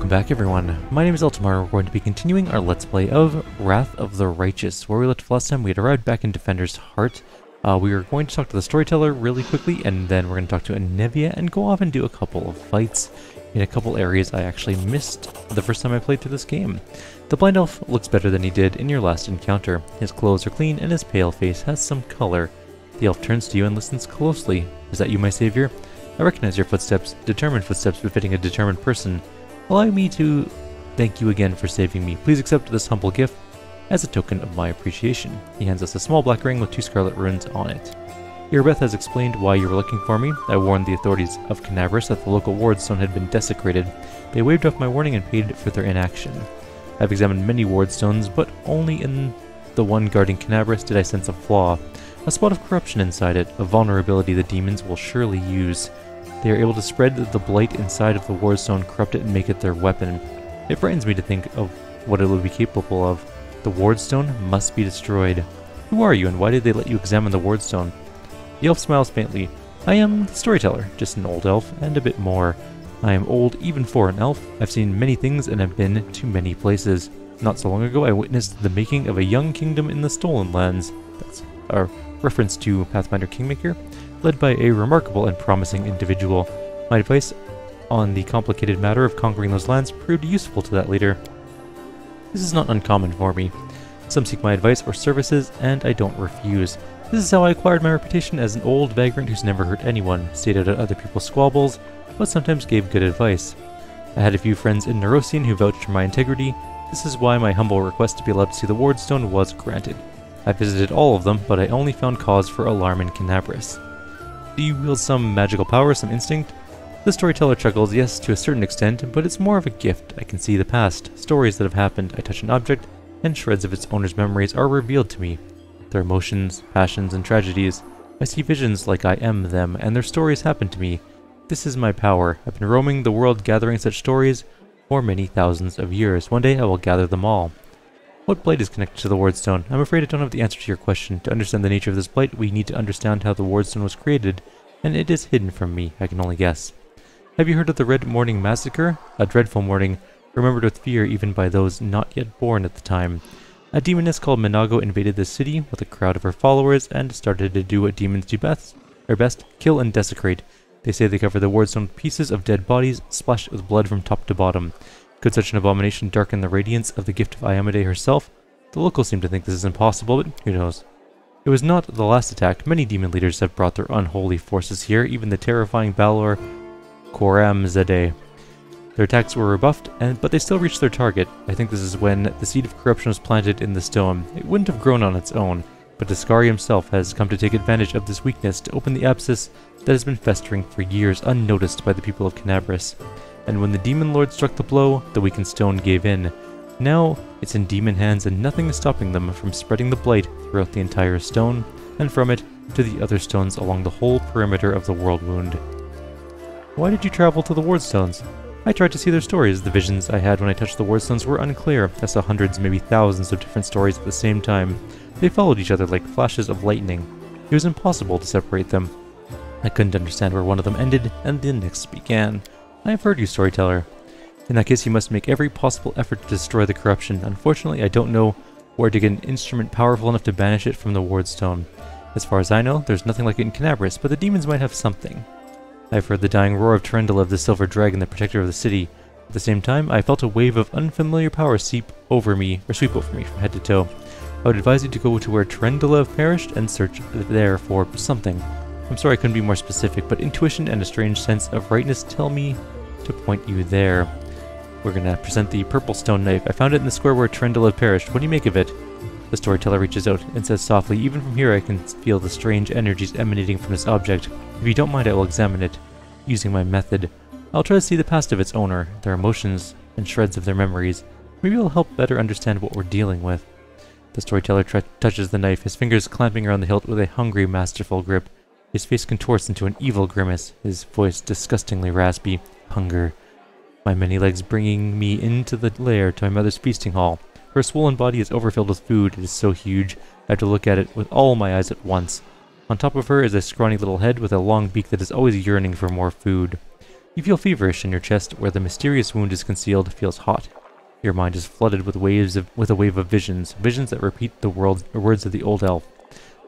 Welcome back everyone, my name is Eltimar. We're going to be continuing our Let's Play of Wrath of the Righteous. Where we left last time, we had arrived back in Defender's Heart. We are going to talk to the Storyteller really quickly, and then we're going to talk to Anivia and go off and do a couple of fights in a couple areas I actually missed the first time I played through this game. The Blind Elf looks better than he did in your last encounter. His clothes are clean and his pale face has some color. The elf turns to you and listens closely. Is that you, my savior? I recognize your footsteps, determined footsteps befitting a determined person. Allow me to thank you again for saving me. Please accept this humble gift as a token of my appreciation. He hands us a small black ring with 2 scarlet runes on it. Irabeth has explained why you were looking for me. I warned the authorities of Knabris that the local wardstone had been desecrated. They waved off my warning and paid for their inaction. I've examined many wardstones, but only in the one guarding Knabris did I sense a flaw. A spot of corruption inside it, a vulnerability the demons will surely use. They are able to spread the blight inside of the wardstone, corrupt it, and make it their weapon. It frightens me to think of what it would be capable of. The wardstone must be destroyed. Who are you, and why did they let you examine the wardstone? The elf smiles faintly. I am the Storyteller, just an old elf, and a bit more. I am old even for an elf. I've seen many things and have been to many places. Not so long ago, I witnessed the making of a young kingdom in the Stolen Lands. That's a reference to Pathfinder Kingmaker, led by a remarkable and promising individual. My advice on the complicated matter of conquering those lands proved useful to that leader. This is not uncommon for me. Some seek my advice or services, and I don't refuse. This is how I acquired my reputation as an old vagrant who's never hurt anyone, stayed out of other people's squabbles, but sometimes gave good advice. I had a few friends in Nerosian who vouched for my integrity. This is why my humble request to be allowed to see the wardstone was granted. I visited all of them, but I only found cause for alarm in Knabris. Do you wield some magical power, some instinct? The Storyteller chuckles. Yes, to a certain extent, but it's more of a gift. I can see the past, stories that have happened. I touch an object, and shreds of its owner's memories are revealed to me. Their emotions, passions, and tragedies. I see visions like I am them, and their stories happen to me. This is my power. I've been roaming the world gathering such stories for many thousands of years. One day I will gather them all. What blight is connected to the wardstone? I'm afraid I don't have the answer to your question. To understand the nature of this blight, we need to understand how the wardstone was created, and it is hidden from me. I can only guess. Have you heard of the Red Morning Massacre? A dreadful morning, remembered with fear even by those not yet born at the time. A demoness called Minago invaded the city with a crowd of her followers and started to do what demons do best, kill and desecrate. They say they cover the wardstone with pieces of dead bodies, splashed with blood from top to bottom. Could such an abomination darken the radiance of the gift of Iomedae herself? The locals seem to think this is impossible, but who knows. It was not the last attack. Many demon leaders have brought their unholy forces here, even the terrifying Balor Koramzadeh. Their attacks were rebuffed, but they still reached their target. I think this is when the seed of corruption was planted in the stone. It wouldn't have grown on its own, but Discari himself has come to take advantage of this weakness to open the abscess that has been festering for years unnoticed by the people of Knabris. And when the demon lord struck the blow, the weakened stone gave in. Now it's in demon hands, and nothing is stopping them from spreading the blight throughout the entire stone, and from it to the other stones along the whole perimeter of the world wound. Why did you travel to the wardstones? I tried to see their stories. The visions I had when I touched the wardstones were unclear. I saw hundreds, maybe thousands of different stories at the same time. They followed each other like flashes of lightning. It was impossible to separate them. I couldn't understand where one of them ended and the next began. I have heard you, Storyteller. In that case, you must make every possible effort to destroy the corruption. Unfortunately, I don't know where to get an instrument powerful enough to banish it from the wardstone. As far as I know, there's nothing like it in Knabris, but the demons might have something. I've heard the dying roar of Trendelev, the silver dragon, the protector of the city. At the same time, I felt a wave of unfamiliar power sweep over me from head to toe. I would advise you to go to where Trendelev perished and search there for something. I'm sorry I couldn't be more specific, but intuition and a strange sense of rightness tell me to point you there. We're gonna present the purple stone knife. I found it in the square where Trendelev perished. What do you make of it? The Storyteller reaches out and says softly, even from here I can feel the strange energies emanating from this object. If you don't mind, I will examine it, using my method. I'll try to see the past of its owner, their emotions, and shreds of their memories. Maybe it'll help better understand what we're dealing with. The Storyteller touches the knife, his fingers clamping around the hilt with a hungry, masterful grip. His face contorts into an evil grimace, his voice disgustingly raspy. Hunger. My many legs bringing me into the lair to my mother's feasting hall. Her swollen body is overfilled with food. It is so huge, I have to look at it with all my eyes at once. On top of her is a scrawny little head with a long beak that is always yearning for more food. You feel feverish, and your chest, where the mysterious wound is concealed, feels hot. Your mind is flooded with a wave of visions that repeat the words of the old elf.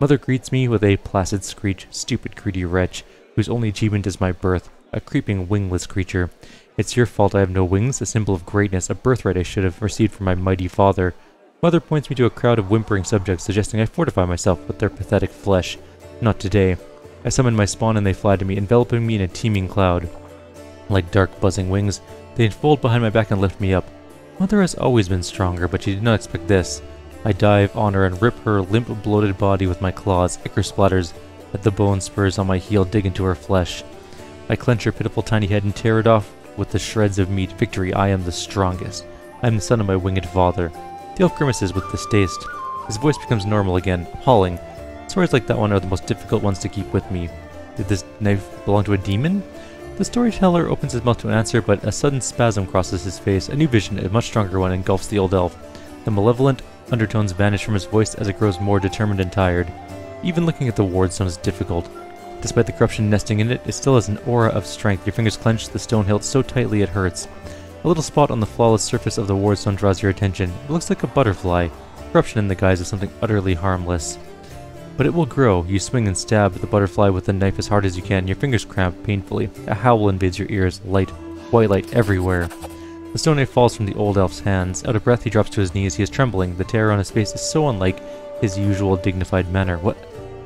Mother greets me with a placid screech, stupid greedy wretch, whose only achievement is my birth, a creeping wingless creature. It's your fault I have no wings, a symbol of greatness, a birthright I should have received from my mighty father. Mother points me to a crowd of whimpering subjects, suggesting I fortify myself with their pathetic flesh. Not today. I summon my spawn and they fly to me, enveloping me in a teeming cloud. Like dark buzzing wings, they enfold behind my back and lift me up. Mother has always been stronger, but she did not expect this. I dive on her and rip her limp, bloated body with my claws. Ichor splatters at the bone spurs on my heel dig into her flesh. I clench her pitiful tiny head and tear it off with the shreds of meat. Victory, I am the strongest. I am the son of my winged father. The elf grimaces with distaste. His voice becomes normal again, appalling. Stories like that one are the most difficult ones to keep with me. Did this knife belong to a demon? The storyteller opens his mouth to answer, but a sudden spasm crosses his face. A new vision, a much stronger one, engulfs the old elf. The malevolent undertones vanish from his voice as it grows more determined and tired. Even looking at the wardstone is difficult. Despite the corruption nesting in it, it still has an aura of strength. Your fingers clench the stone hilt so tightly it hurts. A little spot on the flawless surface of the wardstone draws your attention. It looks like a butterfly, corruption in the guise of something utterly harmless. But it will grow. You swing and stab the butterfly with the knife as hard as you can. Your fingers cramp painfully. A howl invades your ears. Light, white light everywhere. The stone knife falls from the old elf's hands. Out of breath, he drops to his knees. He is trembling. The terror on his face is so unlike his usual dignified manner. What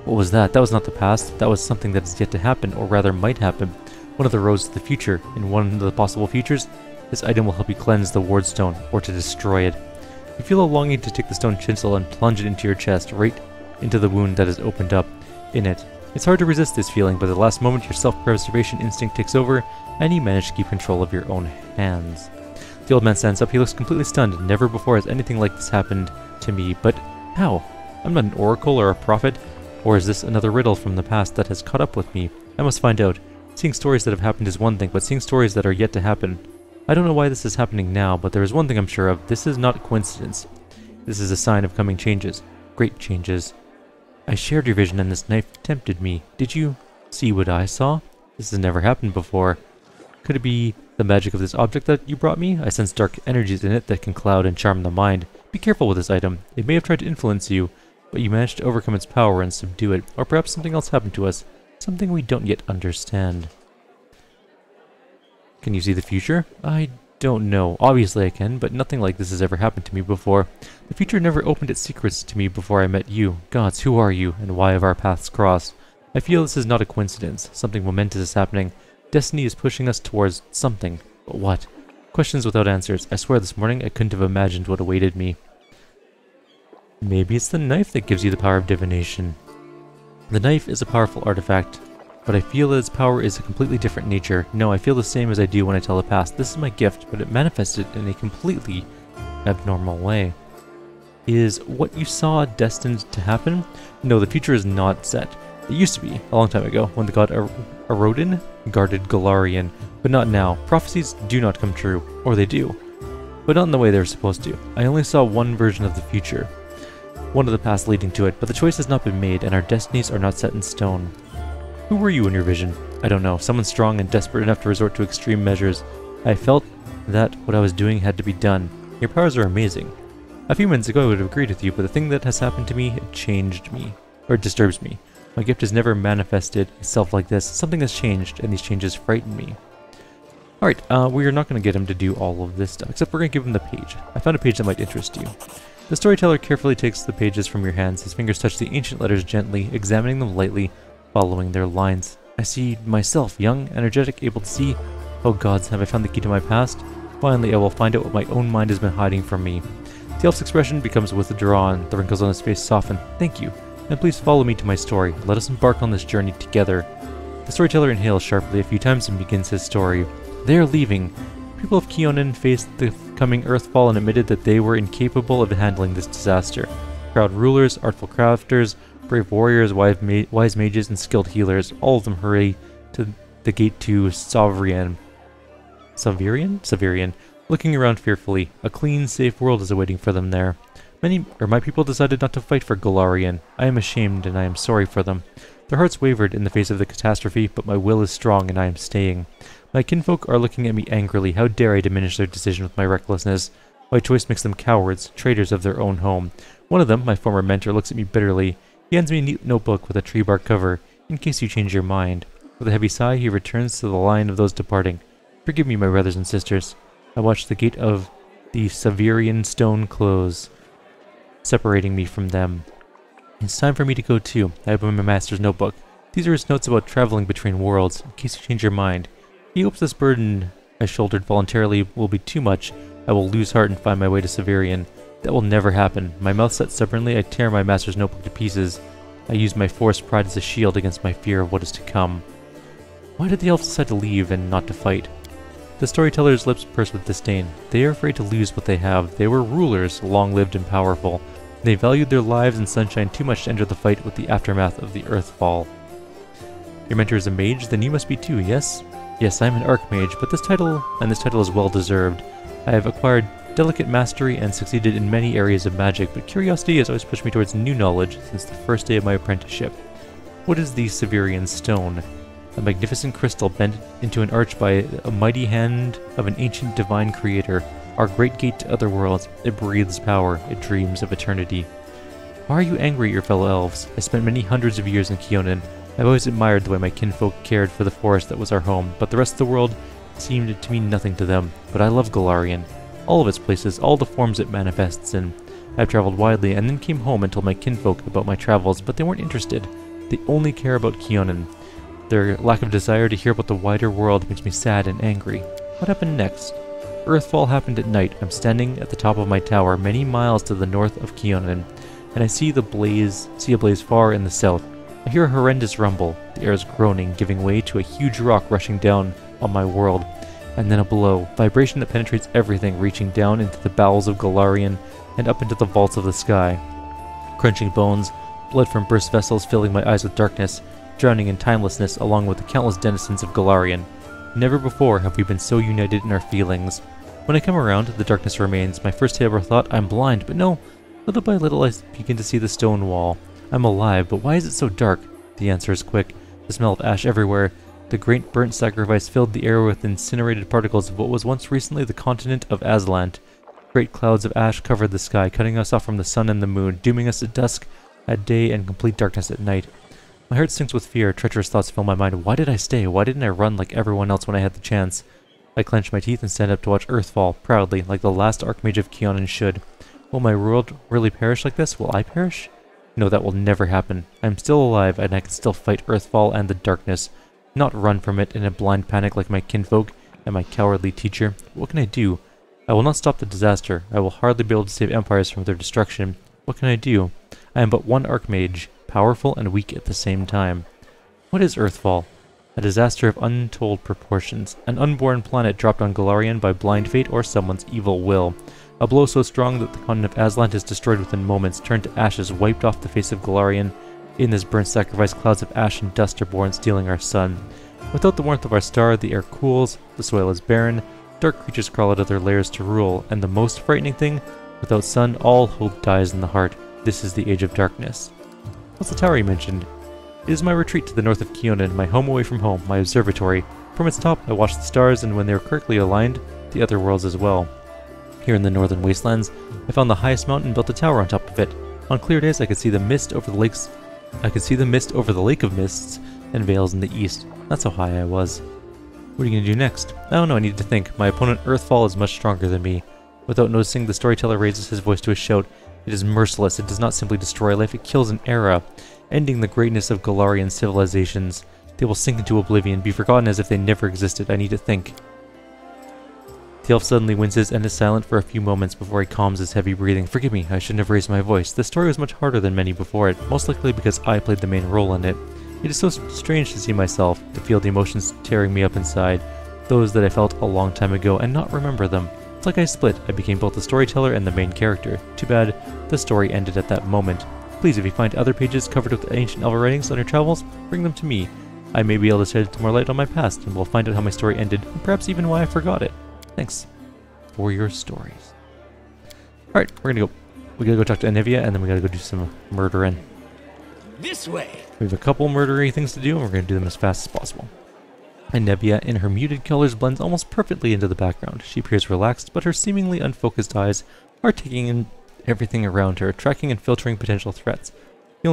was that? That was not the past. That was something that is yet to happen, or rather might happen. One of the roads to the future. In one of the possible futures, this item will help you cleanse the wardstone, or to destroy it. You feel a longing to take the stone chisel and plunge it into your chest, right into the wound that is opened up in it. It's hard to resist this feeling, but at the last moment your self-preservation instinct takes over, and you manage to keep control of your own hands. The old man stands up. He looks completely stunned. Never before has anything like this happened to me, but how? I'm not an oracle or a prophet, or is this another riddle from the past that has caught up with me? I must find out. Seeing stories that have happened is one thing, but seeing stories that are yet to happen. I don't know why this is happening now, but there is one thing I'm sure of. This is not coincidence. This is a sign of coming changes. Great changes. I shared your vision and this knife tempted me. Did you see what I saw? This has never happened before. Could it be the magic of this object that you brought me? I sense dark energies in it that can cloud and charm the mind. Be careful with this item. It may have tried to influence you, but you managed to overcome its power and subdue it. Or perhaps something else happened to us. Something we don't yet understand. Can you see the future? I don't know. Obviously I can, but nothing like this has ever happened to me before. The future never opened its secrets to me before I met you. Gods, who are you, and why have our paths crossed? I feel this is not a coincidence. Something momentous is happening. Destiny is pushing us towards something. But what? Questions without answers. I swear this morning I couldn't have imagined what awaited me. Maybe it's the knife that gives you the power of divination. The knife is a powerful artifact, but I feel that its power is a completely different nature. No, I feel the same as I do when I tell the past. This is my gift, but it manifested in a completely abnormal way. Is what you saw destined to happen? No, the future is not set. It used to be, a long time ago, when the god Arodin guarded Golarion, but not now. Prophecies do not come true, or they do, but not in the way they're supposed to. I only saw one version of the future, one of the paths leading to it, but the choice has not been made, and our destinies are not set in stone. Who were you in your vision? I don't know. Someone strong and desperate enough to resort to extreme measures. I felt that what I was doing had to be done. Your powers are amazing. A few minutes ago I would have agreed with you, but the thing that has happened to me, it changed me. Or it disturbs me. My gift has never manifested itself like this. Something has changed, and these changes frighten me. Alright, we are not going to get him to do all of this stuff, except we're going to give him the page. I found a page that might interest you. The storyteller carefully takes the pages from your hands. His fingers touch the ancient letters gently, examining them lightly, following their lines. I see myself, young, energetic, able to see. Oh gods, have I found the key to my past? Finally, I will find out what my own mind has been hiding from me. The elf's expression becomes withdrawn. The wrinkles on his face soften. Thank you, and please follow me to my story. Let us embark on this journey together. The storyteller inhales sharply a few times and begins his story. They are leaving. People of Keonan faced the coming Earthfall and admitted that they were incapable of handling this disaster. Proud rulers, artful crafters, brave warriors, wise mages, and skilled healers, all of them hurry to the gate to Savirian. Looking around fearfully. A clean, safe world is awaiting for them there. My people decided not to fight for Golarion. I am ashamed and I am sorry for them. Their hearts wavered in the face of the catastrophe, but my will is strong and I am staying. My kinfolk are looking at me angrily. How dare I diminish their decision with my recklessness? My choice makes them cowards, traitors of their own home. One of them, my former mentor, looks at me bitterly. He hands me a neat notebook with a tree bark cover, in case you change your mind. With a heavy sigh, he returns to the line of those departing. Forgive me, my brothers and sisters. I watch the gate of the Severian stone close, separating me from them. It's time for me to go too. I open my master's notebook. These are his notes about traveling between worlds, in case you change your mind. He hopes this burden I shouldered voluntarily will be too much. I will lose heart and find my way to Severian. That will never happen. My mouth set stubbornly, I tear my master's notebook to pieces. I use my forced pride as a shield against my fear of what is to come. Why did the elves decide to leave and not to fight? The storyteller's lips purse with disdain. They are afraid to lose what they have. They were rulers, long-lived and powerful. They valued their lives and sunshine too much to enter the fight with the aftermath of the Earthfall. Your mentor is a mage? Then you must be too, yes? Yes, I am an archmage, but this title is well-deserved. I have acquired delicate mastery and succeeded in many areas of magic, but curiosity has always pushed me towards new knowledge since the first day of my apprenticeship. What is the Severian stone? A magnificent crystal bent into an arch by a mighty hand of an ancient divine creator. Our great gate to other worlds. It breathes power. It dreams of eternity. Why are you angry at your fellow elves? I spent many hundreds of years in Keonan. I've always admired the way my kinfolk cared for the forest that was our home, but the rest of the world seemed to mean nothing to them. But I love Golarion. All of its places, all the forms it manifests in. I've traveled widely and then came home and told my kinfolk about my travels, but they weren't interested. They only care about Keonan. Their lack of desire to hear about the wider world makes me sad and angry. What happened next? Earthfall happened at night. I'm standing at the top of my tower, many miles to the north of Keonan, and I see a blaze far in the south. I hear a horrendous rumble. The air is groaning, giving way to a huge rock rushing down on my world. And then a blow, vibration that penetrates everything, reaching down into the bowels of Golarion and up into the vaults of the sky. Crunching bones, blood from burst vessels filling my eyes with darkness, drowning in timelessness along with the countless denizens of Golarion. Never before have we been so united in our feelings. When I come around, the darkness remains. My first ever thought, I'm blind, but no. Little by little I begin to see the stone wall. I'm alive, but why is it so dark? The answer is quick. The smell of ash everywhere. The great burnt sacrifice filled the air with incinerated particles of what was once recently the continent of Aslant. Great clouds of ash covered the sky, cutting us off from the sun and the moon, dooming us at dusk at day and complete darkness at night. My heart sinks with fear. Treacherous thoughts fill my mind. Why did I stay? Why didn't I run like everyone else when I had the chance? I clench my teeth and stand up to watch Earthfall, proudly, like the last Archmage of Keonan should. Will my world really perish like this? Will I perish? No, that will never happen. I am still alive, and I can still fight Earthfall and the darkness. Not run from it in a blind panic like my kinfolk and my cowardly teacher. What can I do? I will not stop the disaster. I will hardly be able to save empires from their destruction. What can I do? I am but one Archmage, powerful and weak at the same time. What is Earthfall? A disaster of untold proportions. An unborn planet dropped on Golarion by blind fate or someone's evil will. A blow so strong that the continent of Aslant is destroyed within moments, turned to ashes, wiped off the face of Golarion. In this burnt sacrifice, clouds of ash and dust are born, stealing our sun. Without the warmth of our star, the air cools, the soil is barren, dark creatures crawl out of their lairs to rule, and the most frightening thing, without sun, all hope dies in the heart. This is the age of darkness. What's the tower you mentioned? It is my retreat to the north of Keonan, my home away from home, my observatory. From its top, I watch the stars, and when they are correctly aligned, the other worlds as well. Here in the northern wastelands, I found the highest mountain and built a tower on top of it. On clear days, I could see the mist over the lakes. I could see the mist over the lake of mists and veils in the east. That's how high I was. What are you gonna do next? I don't know, I need to think. My opponent Earthfall is much stronger than me. Without noticing, the storyteller raises his voice to a shout. It is merciless. It does not simply destroy life, it kills an era, ending the greatness of Golarian civilizations. They will sink into oblivion, be forgotten as if they never existed. I need to think. The elf suddenly winces and is silent for a few moments before he calms his heavy breathing. Forgive me, I shouldn't have raised my voice. The story was much harder than many before it, most likely because I played the main role in it. It is so strange to see myself, to feel the emotions tearing me up inside, those that I felt a long time ago, and not remember them. It's like I split. I became both the storyteller and the main character. Too bad the story ended at that moment. Please, if you find other pages covered with ancient elf writings on your travels, bring them to me. I may be able to shed more light on my past, and we'll find out how my story ended, and perhaps even why I forgot it. Thanks for your stories. Alright, we gotta go talk to Anivia, and then we gotta go do some murdering. This way! We have a couple murdery things to do, and we're gonna do them as fast as possible. Anivia, in her muted colors, blends almost perfectly into the background. She appears relaxed, but her seemingly unfocused eyes are taking in everything around her, tracking and filtering potential threats. The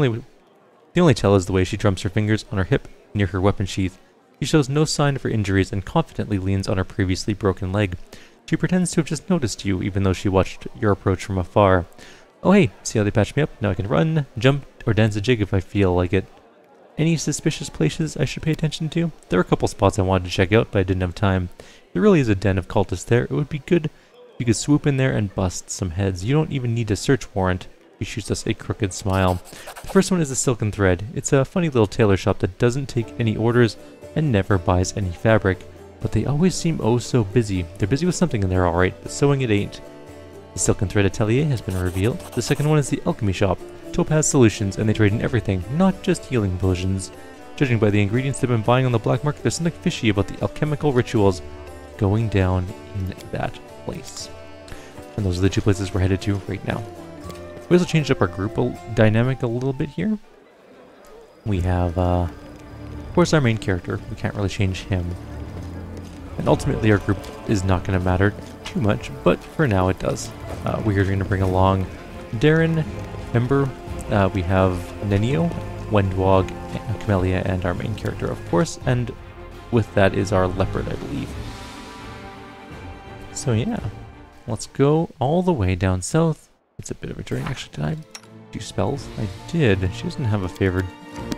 only tell is the way she drums her fingers on her hip near her weapon sheath. She shows no sign of her injuries and confidently leans on her previously broken leg. She pretends to have just noticed you, even though she watched your approach from afar. Oh hey, see how they patched me up? Now I can run, jump, or dance a jig if I feel like it. Any suspicious places I should pay attention to? There are a couple spots I wanted to check out, but I didn't have time. There really is a den of cultists there. It would be good if you could swoop in there and bust some heads. You don't even need a search warrant. He shoots us a crooked smile. The first one is the Silken Thread. It's a funny little tailor shop that doesn't take any orders and never buys any fabric. But they always seem oh so busy. They're busy with something and they're alright, but sewing it ain't. The Silken Thread Atelier has been revealed. The second one is the Alchemy Shop. Topaz Solutions, and they trade in everything, not just healing potions. Judging by the ingredients they've been buying on the black market, there's something fishy about the alchemical rituals going down in that place. And those are the two places we're headed to right now. We also changed up our group dynamic a little bit here. We have, of course, our main character. We can't really change him. And ultimately our group is not going to matter too much, but for now it does. We are going to bring along Darren, Ember, we have Nenio, Wendwog, Camellia, and our main character, of course, and with that is our leopard, I believe. So yeah, let's go all the way down south. It's a bit of a journey. Actually, did I do spells? I did. She doesn't have a favored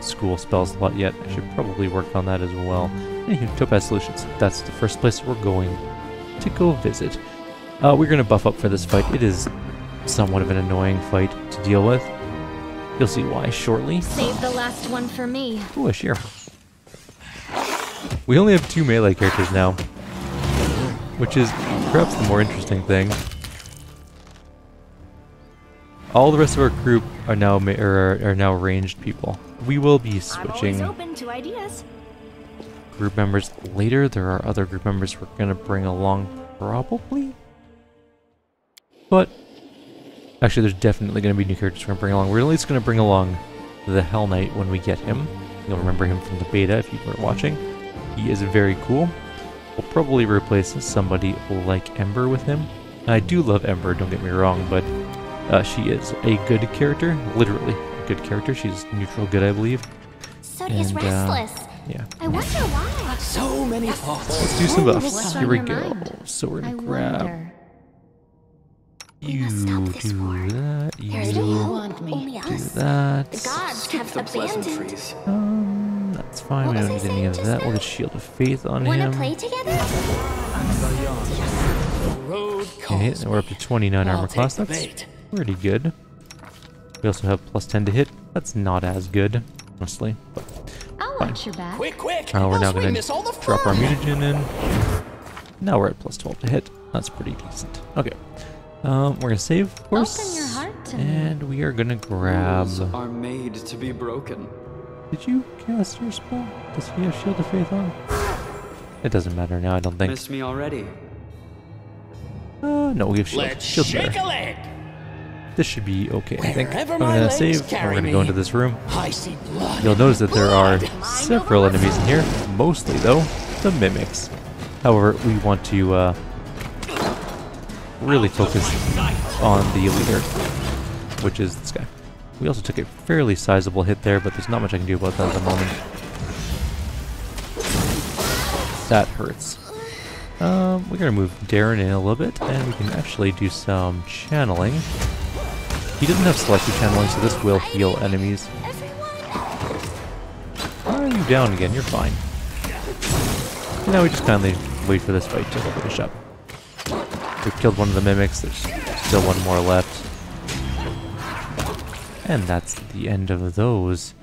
school spell slot yet. I should probably work on that as well. Anywho, Topaz Solutions. That's the first place we're going to go visit. We're going to buff up for this fight. It is somewhat of an annoying fight to deal with. You'll see why shortly. Save the last one for me. Ooh, a shear. We only have 2 melee characters now, which is perhaps the more interesting thing. All the rest of our group are now ranged people. We will be switching I'm always open to ideas. Group members later. There are other group members we're gonna bring along probably, but actually there's definitely gonna be new characters we're gonna bring along. We're at least gonna bring along the Hell Knight when we get him. You'll remember him from the beta if you were watching. He is very cool. We'll probably replace somebody like Ember with him. I do love Ember, don't get me wrong, but she is a good character, literally a good character. She's neutral good, I believe. So is Restless. Yeah. I wonder why. So many thoughts. Let's do some buffs. What's Here on we your go. mind? So we're gonna I grab wonder. you, must stop this do war. that, There's you no want me. Only do us. that. The gods have The abandoned. pleasantries. That's fine. What We was don't I need any saying of just that. now? We'll get Shield of Faith on Wanna him. play together? Road Okay, calls and we're up to 29 I'll armor take class. the That's bait. pretty good. We also have plus 10 to hit. That's not as good, honestly. But I'll watch your back. Quick, quick! we're now else we going miss all the to drop our fun. mutagen in. Now we're at plus 12 to hit. That's pretty decent. Okay. We're going to save, of course. Open your heart to me. And we are going to grab... Rules are made to be broken. Did you cast your spell? Does he have Shield of Faith on? It doesn't matter now, I don't think. Missed me already. No, we have Shield. Let's Shield's shake better. a leg. This should be okay, I think. Wherever I'm my going to legs save, and we're carry going to go me. into this room. I see blood. You'll notice that there are Blood. several enemies in here, mostly, though, the Mimics. However, we want to really focus on the leader, which is this guy. We also took a fairly sizable hit there, but there's not much I can do about that at the moment. That hurts. We're going to move Darren in a little bit, and we can actually do some channeling. He doesn't have selective channeling, so this will heal enemies. Why are you down again? You're fine. And now we just kindly wait for this fight to finish up. We've killed one of the mimics, there's still one more left. And that's the end of those.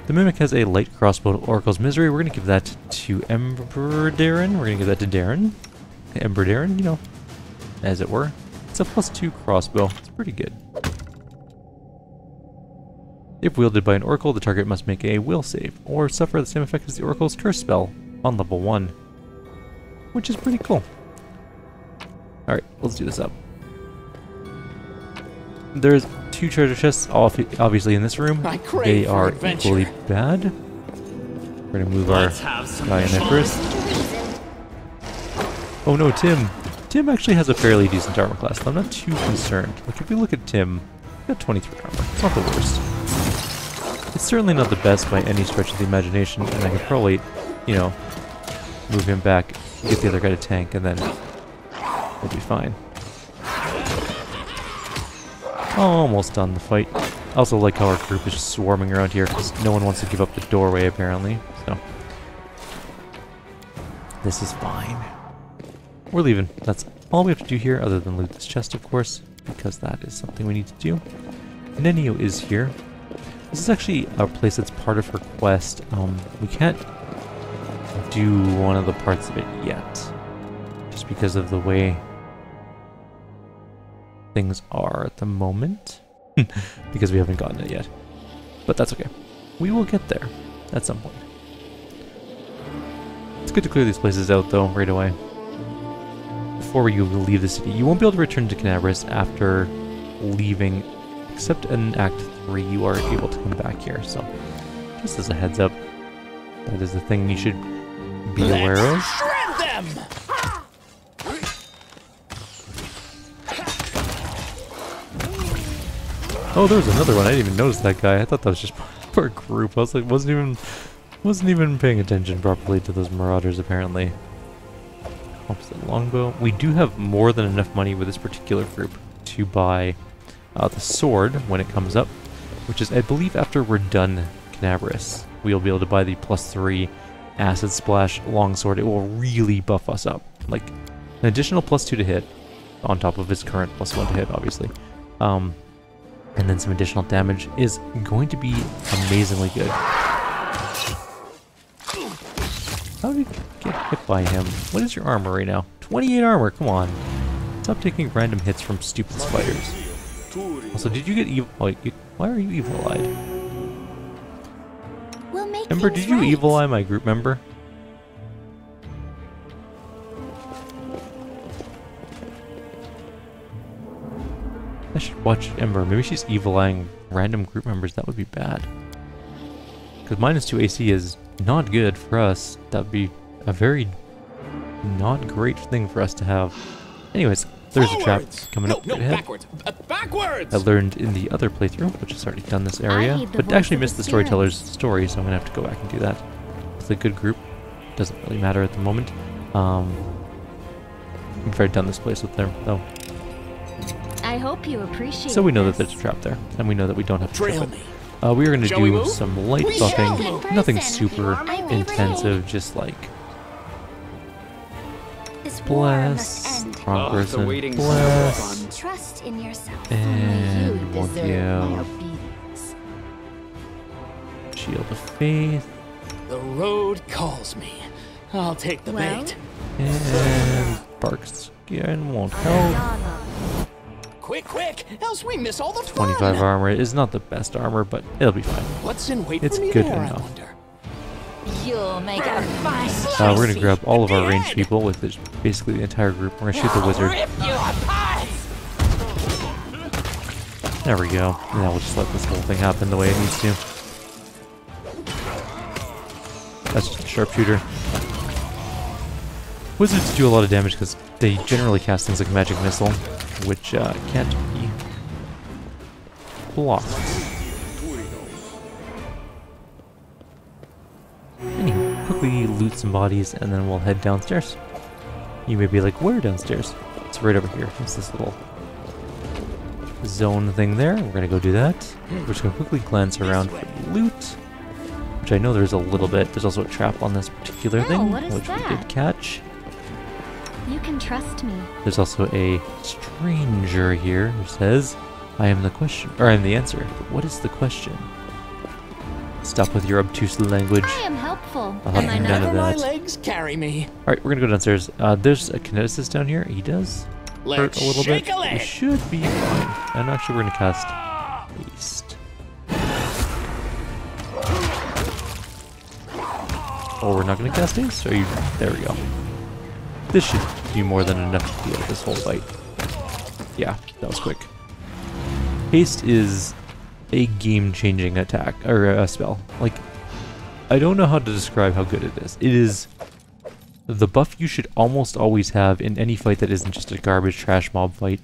The Mimic has a light crossbow to Oracle's Misery. We're going to give that to Ember Darren. We're going to give that to Darren. Ember Darren, you know, as it were. It's a +2 crossbow. It's pretty good. If wielded by an Oracle, the target must make a will save, or suffer the same effect as the Oracle's curse spell on level 1. Which is pretty cool. Alright, let's do this up. There's 2 treasure chests, obviously in this room. I crave They for are adventure. equally bad. We're gonna move our guy in there first. Oh no, Tim! Tim actually has a fairly decent armor class, so I'm not too concerned. Like, if we look at Tim, he's got 23 armor. It's not the worst. It's certainly not the best by any stretch of the imagination, and I could probably, you know, move him back, get the other guy to tank, and then we'll be fine. Almost done the fight. I also like how our group is just swarming around here, because no one wants to give up the doorway, apparently, so. This is fine. We're leaving. That's all we have to do here, other than loot this chest, of course, because that is something we need to do. Nenio is here. This is actually a place that's part of her quest. We can't do one of the parts of it yet, just because of the way things are at the moment, because we haven't gotten it yet. But that's okay. We will get there at some point. It's good to clear these places out, though, right away. Before you leave the city. You won't be able to return to Knabris after leaving, except in Act 3 you are able to come back here, so just as a heads up, that is the thing you should be aware of. Shred them! Oh, there was another one. I didn't even notice that guy. I thought that was just for a group. I was like, wasn't even paying attention properly to those marauders, apparently. Opposite longbow. We do have more than enough money with this particular group to buy the sword when it comes up, which is, I believe, after we're done Knabris, we'll be able to buy the +3 acid splash longsword. It will really buff us up, like an additional +2 to hit on top of his current +1 to hit, obviously, and then some additional damage is going to be amazingly good. How did you get hit by him? What is your armor right now? 28 armor, come on. Stop taking random hits from stupid spiders. Also, did you get evil? Oh, why are you evil-eyed? We'll make Ember, things did you right. evil-eye my group member? I should watch Ember. Maybe she's evil-eyeing random group members. That would be bad. Because -2 AC is not good for us. That would be a very not great thing for us to have. Anyways, there's a trap coming up right ahead. Backwards! Backwards! I learned in the other playthrough, which has already done this area, need the but voice actually of missed the the storyteller's story, so I'm gonna have to go back and do that. It's a good group. Doesn't really matter at the moment. I've already done this place with them, though. I hope you appreciate So we know that this. there's a trap there, and we know that we don't have to trip Trail it. me. We are going to Shall we do move? some light We shall. buffing, Good nothing person. super My favorite intensive, just like This war must bless, end. wrong Oh, the person, waiting's bless, so fun. Trust in yourself. and we'll Deserve my give obedience. Shield of Faith, The road calls me. I'll take the Well? bait. and Bark Skin won't help. Quick, else we miss all the fun. 25 armor is not the best armor, but it'll be fine. What's in wait It's for me good there, I enough. wonder? You'll make a fine We're going to grab all of our The ranged head. people with this, basically the entire group. We're going to shoot the wizard. Rip you apart! There we go. Now we'll just let this whole thing happen the way it needs to. That's just a sharpshooter. Wizards do a lot of damage because they generally cast things like Magic Missile, which can't be blocked. Anyway, quickly loot some bodies and then we'll head downstairs. You may be like, where downstairs? It's right over here. It's this little zone thing there. We're gonna go do that. We're just gonna quickly glance around for loot, which I know there's a little bit. There's also a trap on this particular Oh, thing, what is which we that? did catch. You can trust me. There's also a stranger here who says, I am the question, or I am the answer. But what is the question? Stop with your obtuse language. I am helpful. I'll have Am I none not? of My that. legs carry me. Alright, we're gonna go downstairs. There's a kineticist down here. He does hurt Let's a little shake bit. a We leg. should be fine. And actually we're gonna cast Haste. Oh, we're not gonna cast Haste? Are you? There we go. This should be more than enough to deal with this whole fight. Yeah, that was quick. Haste is a game-changing attack, or a spell. Like, I don't know how to describe how good it is. It is the buff you should almost always have in any fight that isn't just a garbage trash mob fight.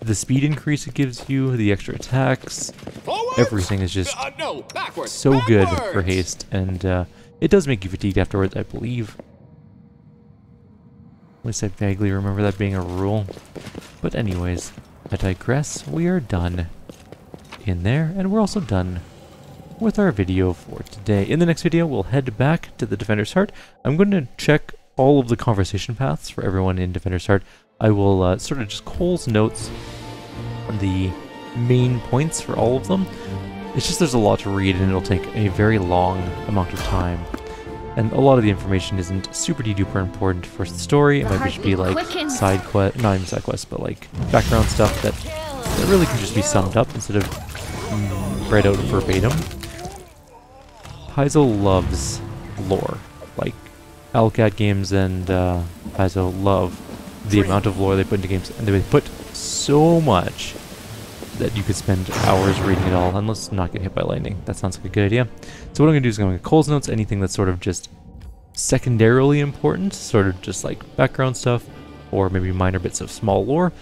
The speed increase it gives you, the extra attacks, everything is just so good for haste, and it does make you fatigued afterwards, I believe. At least I vaguely remember that being a rule. But anyways, I digress. We are done in there, and we're also done with our video for today. In the next video, we'll head back to the Defender's Heart. I'm going to check all of the conversation paths for everyone in Defender's Heart. I will sort of just Cole's notes the main points for all of them. It's just there's a lot to read, and it'll take a very long amount of time. And a lot of the information isn't super duper important for the story. It might just be like side quest, not even side quests, but like background stuff that really can just be summed up instead of read out verbatim. Paizo loves lore. Like Alcat games and Paizo love the amount of lore they put into games, and they put so much that you could spend hours reading it all, and let's not get hit by lightning. That sounds like a good idea. So what I'm going to do is I'm going to Cole's notes, anything that's sort of just secondarily important, sort of just like background stuff, or maybe minor bits of small lore.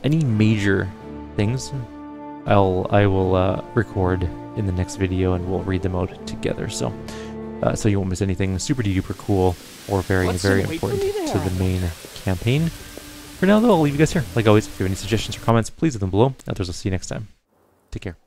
Any major things, I will record in the next video, and we'll read them out together. So you won't miss anything super duper cool or very important to the main campaign. For now, though, I'll leave you guys here. Like always, if you have any suggestions or comments, please leave them below. Others, I'll see you next time. Take care.